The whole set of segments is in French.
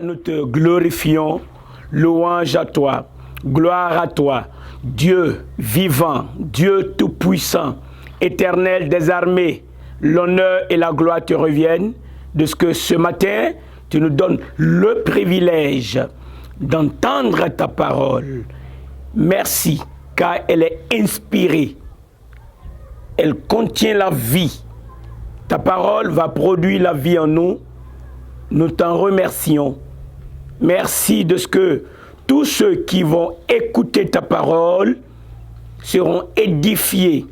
nous te glorifions, louange à toi, gloire à toi, Dieu vivant, Dieu tout-puissant, éternel des armées, l'honneur et la gloire te reviennent de ce que ce matin, tu nous donnes le privilège d'entendre ta parole. Merci, car elle est inspirée. Elle contient la vie. Ta parole va produire la vie en nous. Nous t'en remercions. Merci de ce que tous ceux qui vont écouter ta parole seront édifiés.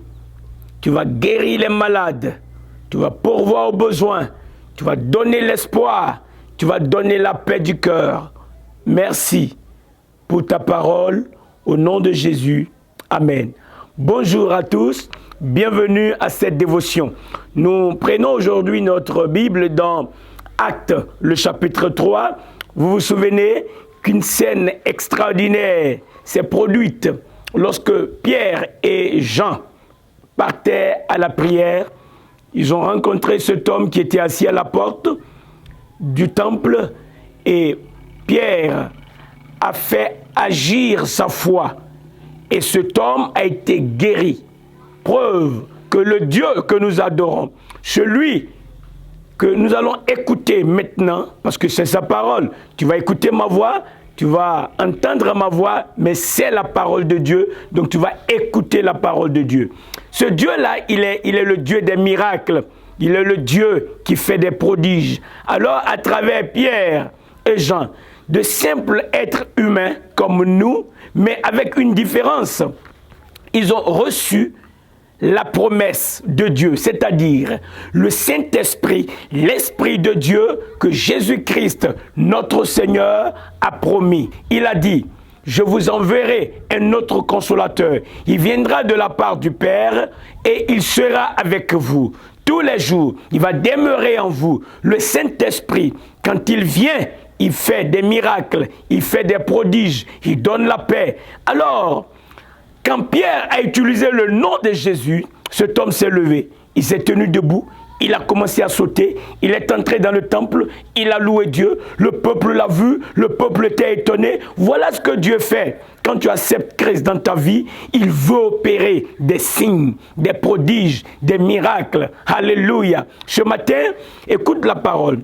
Tu vas guérir les malades. Tu vas pourvoir aux besoins. Tu vas donner l'espoir. Tu vas donner la paix du cœur. Merci pour ta parole. Au nom de Jésus. Amen. Bonjour à tous. Bienvenue à cette dévotion. Nous prenons aujourd'hui notre Bible dans Actes, le chapitre 3. Vous vous souvenez qu'une scène extraordinaire s'est produite lorsque Pierre et Jean partaient à la prière. Ils ont rencontré cet homme qui était assis à la porte du temple et Pierre a fait agir sa foi. Et cet homme a été guéri. Preuve que le Dieu que nous adorons, celui que nous allons écouter maintenant, parce que c'est sa parole, tu vas écouter ma voix, tu vas entendre ma voix, mais c'est la parole de Dieu, donc tu vas écouter la parole de Dieu. Ce Dieu-là, il est le Dieu des miracles, il est le Dieu qui fait des prodiges. Alors, à travers Pierre et Jean, de simples êtres humains comme nous, mais avec une différence, ils ont reçu la promesse de Dieu, c'est-à-dire le Saint-Esprit, l'Esprit de Dieu que Jésus-Christ, notre Seigneur, a promis. Il a dit, je vous enverrai un autre consolateur. Il viendra de la part du Père et il sera avec vous tous les jours. Il va demeurer en vous. Le Saint-Esprit, quand il vient, il fait des miracles, il fait des prodiges, il donne la paix. Alors, quand Pierre a utilisé le nom de Jésus, cet homme s'est levé, il s'est tenu debout, il a commencé à sauter, il est entré dans le temple, il a loué Dieu, le peuple l'a vu, le peuple était étonné. Voilà ce que Dieu fait. Quand tu acceptes Christ dans ta vie, il veut opérer des signes, des prodiges, des miracles. Alléluia. Ce matin, écoute la parole.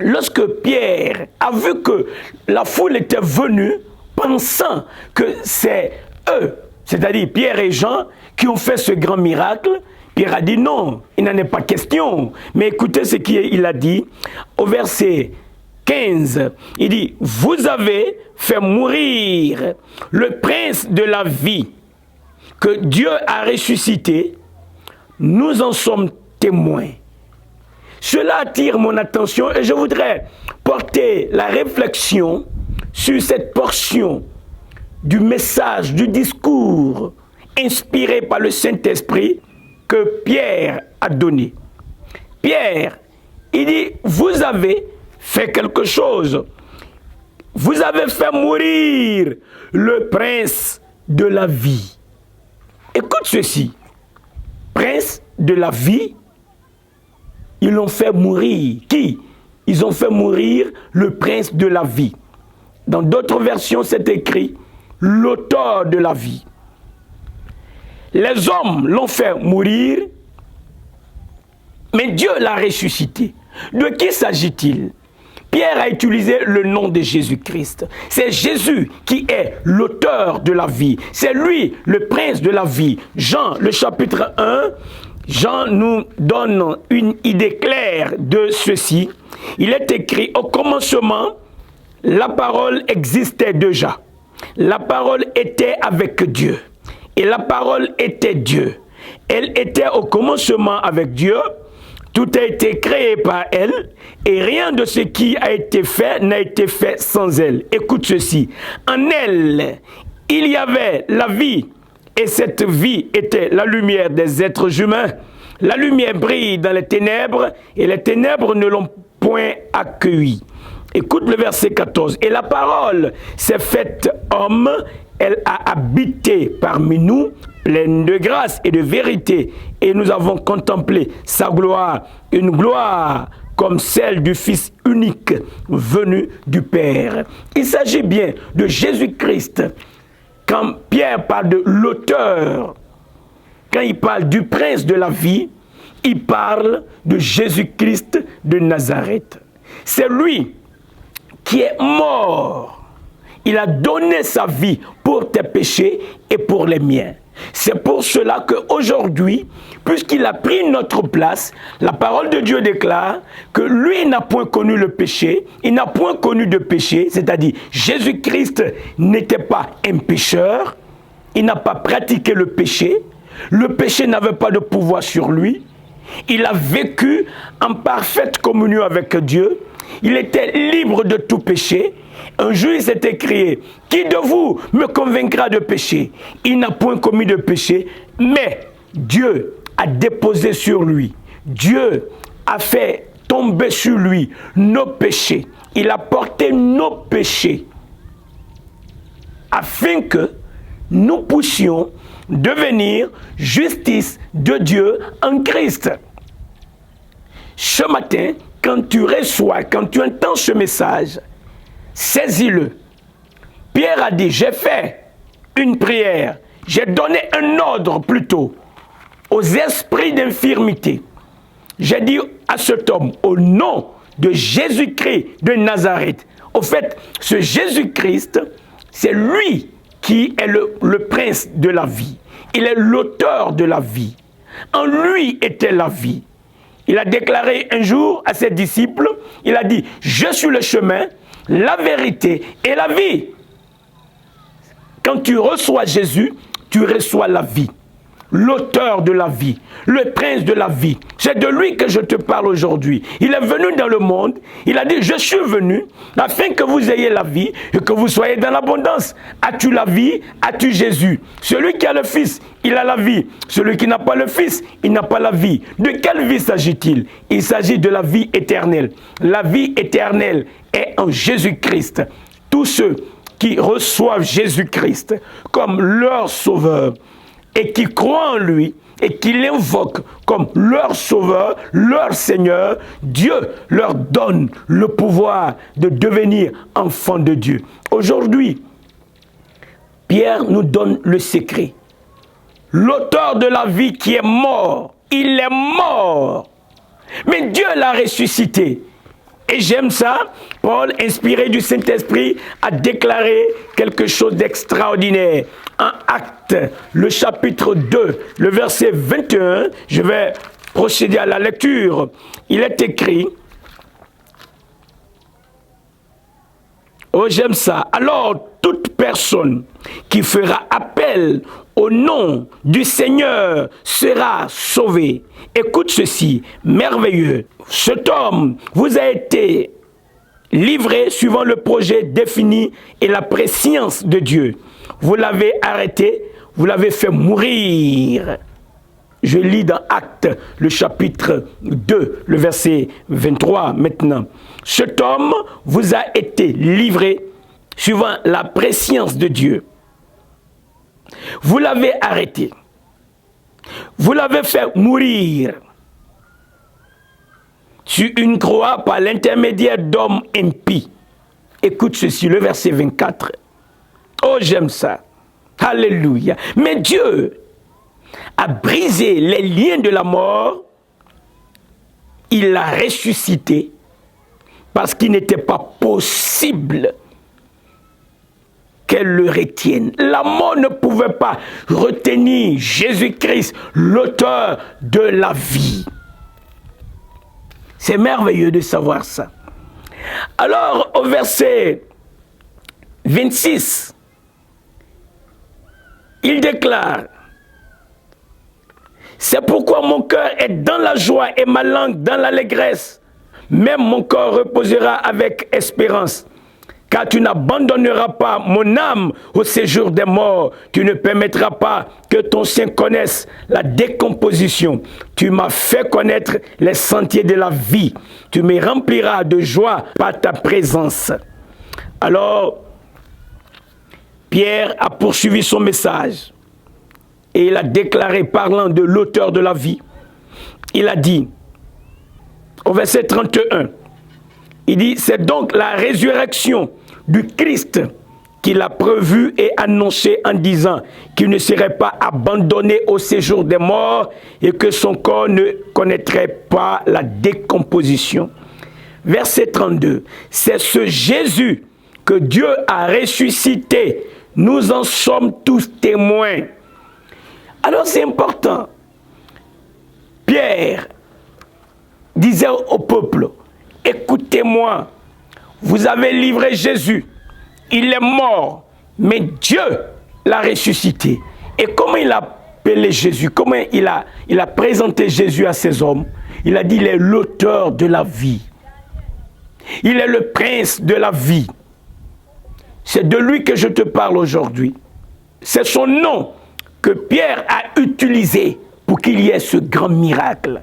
Lorsque Pierre a vu que la foule était venue, pensant que c'est eux, c'est-à-dire Pierre et Jean, qui ont fait ce grand miracle, Pierre a dit non, il n'en est pas question. Mais écoutez ce qu'il a dit au verset 15. Il dit, vous avez fait mourir le prince de la vie que Dieu a ressuscité. Nous en sommes témoins. Cela attire mon attention et je voudrais porter la réflexion sur cette portion du message, du discours inspiré par le Saint-Esprit que Pierre a donné. Pierre, il dit, vous avez fait quelque chose. Vous avez fait mourir le prince de la vie. Écoute ceci. Prince de la vie, ils l'ont fait mourir. Qui? Ils ont fait mourir le prince de la vie. Dans d'autres versions, c'est écrit l'auteur de la vie. Les hommes l'ont fait mourir, mais Dieu l'a ressuscité. De qui s'agit-il? Pierre a utilisé le nom de Jésus-Christ. C'est Jésus qui est l'auteur de la vie. C'est lui, le prince de la vie. Jean, le chapitre 1, Jean nous donne une idée claire de ceci. Il est écrit, au commencement, la parole existait déjà. La parole était avec Dieu. Et la parole était Dieu. Elle était au commencement avec Dieu. Tout a été créé par elle. Et rien de ce qui a été fait n'a été fait sans elle. Écoute ceci. En elle, il y avait la vie. Et cette vie était la lumière des êtres humains. La lumière brille dans les ténèbres. Et les ténèbres ne l'ont point accueillie. Écoute le verset 14. Et la parole s'est faite homme, elle a habité parmi nous, pleine de grâce et de vérité. Et nous avons contemplé sa gloire, une gloire comme celle du Fils unique venu du Père. Il s'agit bien de Jésus-Christ. Quand Pierre parle de l'auteur, quand il parle du prince de la vie, il parle de Jésus-Christ de Nazareth. C'est lui qui est mort. Il a donné sa vie pour tes péchés et pour les miens. C'est pour cela qu'aujourd'hui, puisqu'il a pris notre place, la parole de Dieu déclare que lui n'a point connu le péché, il n'a point connu de péché, c'est-à-dire Jésus-Christ n'était pas un pécheur, il n'a pas pratiqué le péché n'avait pas de pouvoir sur lui, il a vécu en parfaite communion avec Dieu, il était libre de tout péché. Un jour, il s'est écrié, qui de vous me convaincra de péché? Il n'a point commis de péché, mais Dieu a déposé sur lui. Dieu a fait tomber sur lui nos péchés. Il a porté nos péchés afin que nous puissions devenir justice de Dieu en Christ. Ce matin, quand tu reçois, quand tu entends ce message, saisis-le. Pierre a dit, j'ai fait une prière, j'ai donné un ordre plutôt aux esprits d'infirmité. J'ai dit à cet homme, au nom de Jésus-Christ de Nazareth. Au fait, ce Jésus-Christ, c'est lui qui est le prince de la vie. Il est l'auteur de la vie. En lui était la vie. Il a déclaré un jour à ses disciples, il a dit, je suis le chemin, la vérité et la vie. Quand tu reçois Jésus, tu reçois la vie. L'auteur de la vie, le prince de la vie. C'est de lui que je te parle aujourd'hui. Il est venu dans le monde, il a dit, je suis venu afin que vous ayez la vie et que vous soyez dans l'abondance. As-tu la vie? As-tu Jésus? Celui qui a le Fils, il a la vie. Celui qui n'a pas le Fils, il n'a pas la vie. De quelle vie s'agit-il? Il s'agit de la vie éternelle. La vie éternelle est en Jésus-Christ. Tous ceux qui reçoivent Jésus-Christ comme leur sauveur, et qui croient en lui, et qui l'invoquent comme leur sauveur, leur Seigneur, Dieu leur donne le pouvoir de devenir enfants de Dieu. Aujourd'hui, Pierre nous donne le secret. L'auteur de la vie qui est mort, il est mort, mais Dieu l'a ressuscité. Et j'aime ça, Paul, inspiré du Saint-Esprit, a déclaré quelque chose d'extraordinaire. En Actes, le chapitre 2, le verset 21, je vais procéder à la lecture. Il est écrit, oh j'aime ça, alors toute personne qui fera appel au nom du Seigneur sera sauvé. Écoute ceci, merveilleux. Cet homme vous a été livré suivant le projet défini et la prescience de Dieu. Vous l'avez arrêté, vous l'avez fait mourir. Je lis dans Actes, le chapitre 2, le verset 23 maintenant. Cet homme vous a été livré suivant la prescience de Dieu. Vous l'avez arrêté. Vous l'avez fait mourir sur une croix par l'intermédiaire d'hommes impies. Écoute ceci, le verset 24. Oh, j'aime ça. Alléluia. Mais Dieu a brisé les liens de la mort. Il l'a ressuscité parce qu'il n'était pas possible qu'elle le retienne. La mort ne pouvait pas retenir Jésus-Christ, l'auteur de la vie. C'est merveilleux de savoir ça. Alors, au verset 26, il déclare, c'est pourquoi mon cœur est dans la joie et ma langue dans l'allégresse. Même mon corps reposera avec espérance. Car tu n'abandonneras pas mon âme au séjour des morts. Tu ne permettras pas que ton sein connaisse la décomposition. Tu m'as fait connaître les sentiers de la vie. Tu me rempliras de joie par ta présence. Alors, Pierre a poursuivi son message. Et il a déclaré, parlant de l'auteur de la vie, il a dit, au verset 31. Il dit, c'est donc la résurrection du Christ qu'il a prévu et annoncé en disant qu'il ne serait pas abandonné au séjour des morts et que son corps ne connaîtrait pas la décomposition. Verset 32, c'est ce Jésus que Dieu a ressuscité. Nous en sommes tous témoins. Alors c'est important. Pierre disait au peuple, écoutez-moi, vous avez livré Jésus. Il est mort, mais Dieu l'a ressuscité. Et comment il a appelé Jésus? Comment il a présenté Jésus à ses hommes? Il a dit, il est l'auteur de la vie. Il est le prince de la vie. C'est de lui que je te parle aujourd'hui. C'est son nom que Pierre a utilisé pour qu'il y ait ce grand miracle.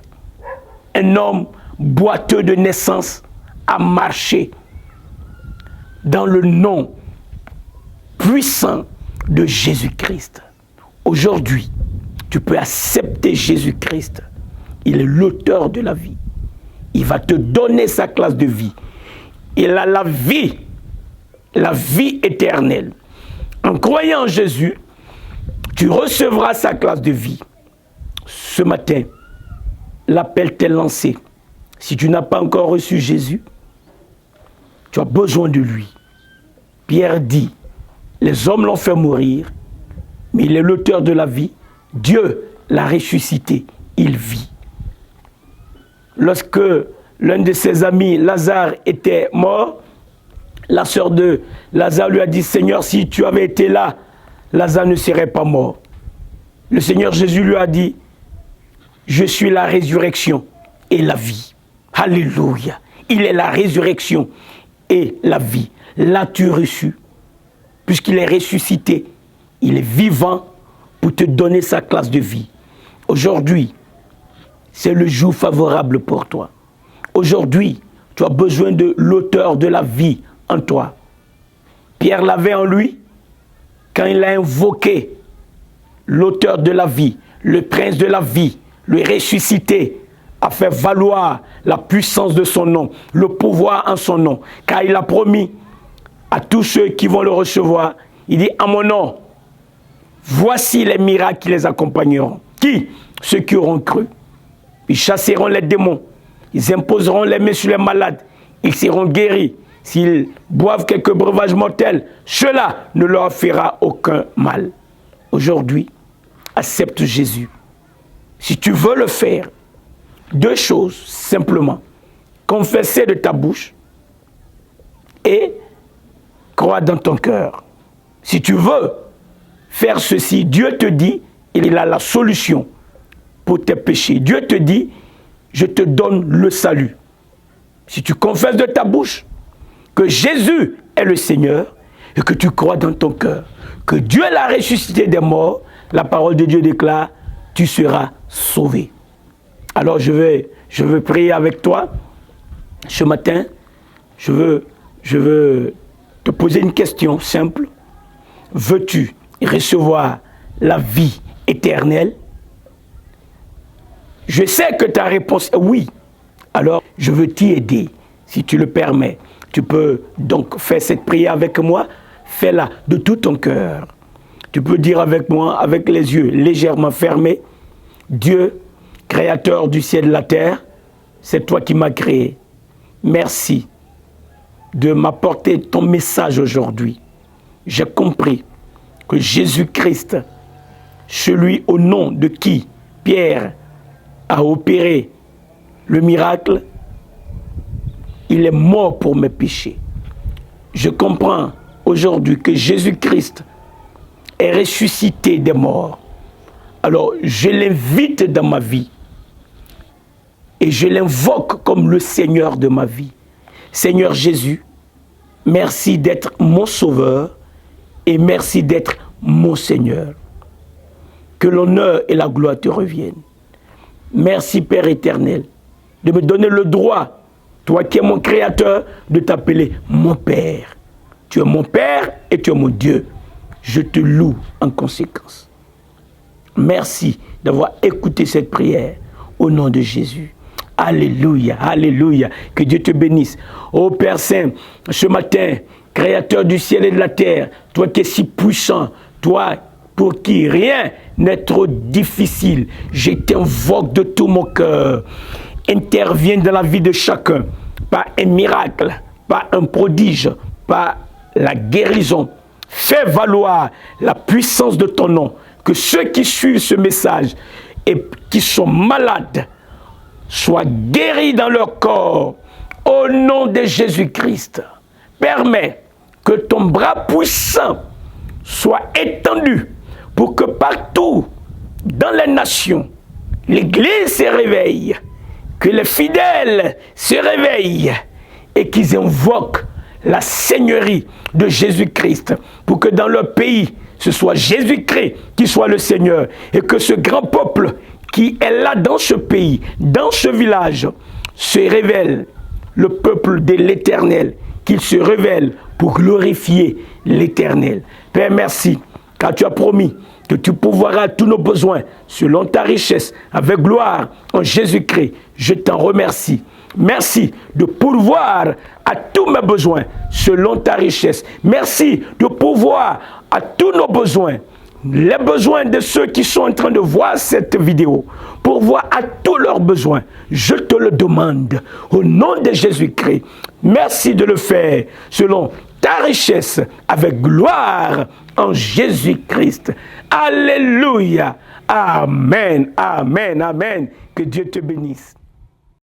Un homme boiteux de naissance a marché dans le nom puissant de Jésus-Christ. Aujourd'hui, tu peux accepter Jésus-Christ. Il est l'auteur de la vie. Il va te donner sa classe de vie. Il a la vie éternelle. En croyant en Jésus, tu recevras sa classe de vie. Ce matin, l'appel t'est lancé. Si tu n'as pas encore reçu Jésus, tu as besoin de lui. Pierre dit, les hommes l'ont fait mourir, mais il est l'auteur de la vie. Dieu l'a ressuscité, il vit. Lorsque l'un de ses amis, Lazare, était mort, la sœur de Lazare lui a dit, Seigneur, si tu avais été là, Lazare ne serait pas mort. Le Seigneur Jésus lui a dit, je suis la résurrection et la vie. Alléluia. Il est la résurrection et la vie. L'as-tu reçu? Puisqu'il est ressuscité, il est vivant pour te donner sa classe de vie. Aujourd'hui, c'est le jour favorable pour toi. Aujourd'hui, tu as besoin de l'auteur de la vie en toi. Pierre l'avait en lui quand il a invoqué l'auteur de la vie, le prince de la vie, le ressuscité, a fait valoir la puissance de son nom, le pouvoir en son nom, car il a promis à tous ceux qui vont le recevoir, il dit, à mon nom, voici les miracles qui les accompagneront. Qui? Ceux qui auront cru. Ils chasseront les démons, ils imposeront les mains sur les malades, ils seront guéris. S'ils boivent quelques breuvages mortels, cela ne leur fera aucun mal. Aujourd'hui, accepte Jésus. Si tu veux le faire, deux choses simplement. Confesser de ta bouche et croire dans ton cœur. Si tu veux faire ceci, Dieu te dit, il a la solution pour tes péchés. Dieu te dit, je te donne le salut. Si tu confesses de ta bouche que Jésus est le Seigneur et que tu crois dans ton cœur que Dieu l'a ressuscité des morts, la parole de Dieu déclare, tu seras sauvé. Alors je veux prier avec toi ce matin. Je veux te poser une question simple. Veux-tu recevoir la vie éternelle? Je sais que ta réponse est oui. Alors je veux t'y aider, si tu le permets. Tu peux donc faire cette prière avec moi. Fais-la de tout ton cœur. Tu peux dire avec moi, avec les yeux légèrement fermés, Dieu, créateur du ciel et de la terre, c'est toi qui m'as créé. Merci de m'apporter ton message aujourd'hui. J'ai compris que Jésus-Christ, celui au nom de qui Pierre a opéré le miracle, il est mort pour mes péchés. Je comprends aujourd'hui que Jésus-Christ est ressuscité des morts. Alors, je l'invite dans ma vie et je l'invoque comme le Seigneur de ma vie. Seigneur Jésus, merci d'être mon sauveur et merci d'être mon Seigneur. Que l'honneur et la gloire te reviennent. Merci Père éternel de me donner le droit, toi qui es mon créateur, de t'appeler mon Père. Tu es mon Père et tu es mon Dieu. Je te loue en conséquence. Merci d'avoir écouté cette prière au nom de Jésus. Alléluia, alléluia. Que Dieu te bénisse. Ô Père Saint, ce matin, Créateur du ciel et de la terre, toi qui es si puissant, toi pour qui rien n'est trop difficile, je t'invoque de tout mon cœur. Interviens dans la vie de chacun, par un miracle, par un prodige, par la guérison. Fais valoir la puissance de ton nom. Que ceux qui suivent ce message et qui sont malades soient guéris dans leur corps. Au nom de Jésus-Christ, permets que ton bras puissant soit étendu pour que partout dans les nations, l'Église se réveille, que les fidèles se réveillent et qu'ils invoquent la Seigneurie de Jésus-Christ pour que dans leur pays, ce soit Jésus-Christ qui soit le Seigneur et que ce grand peuple qui est là dans ce pays, dans ce village, se révèle, le peuple de l'Éternel, qu'il se révèle pour glorifier l'Éternel. Père, merci, car tu as promis que tu pourvoiras tous nos besoins selon ta richesse, avec gloire en Jésus-Christ. Je t'en remercie. Merci de pourvoir à tous mes besoins selon ta richesse. Merci de pourvoir à tous nos besoins, les besoins de ceux qui sont en train de voir cette vidéo, pourvoir à tous leurs besoins. Je te le demande au nom de Jésus-Christ. Merci de le faire selon ta richesse avec gloire en Jésus-Christ. Alléluia. Amen, amen, amen. Que Dieu te bénisse.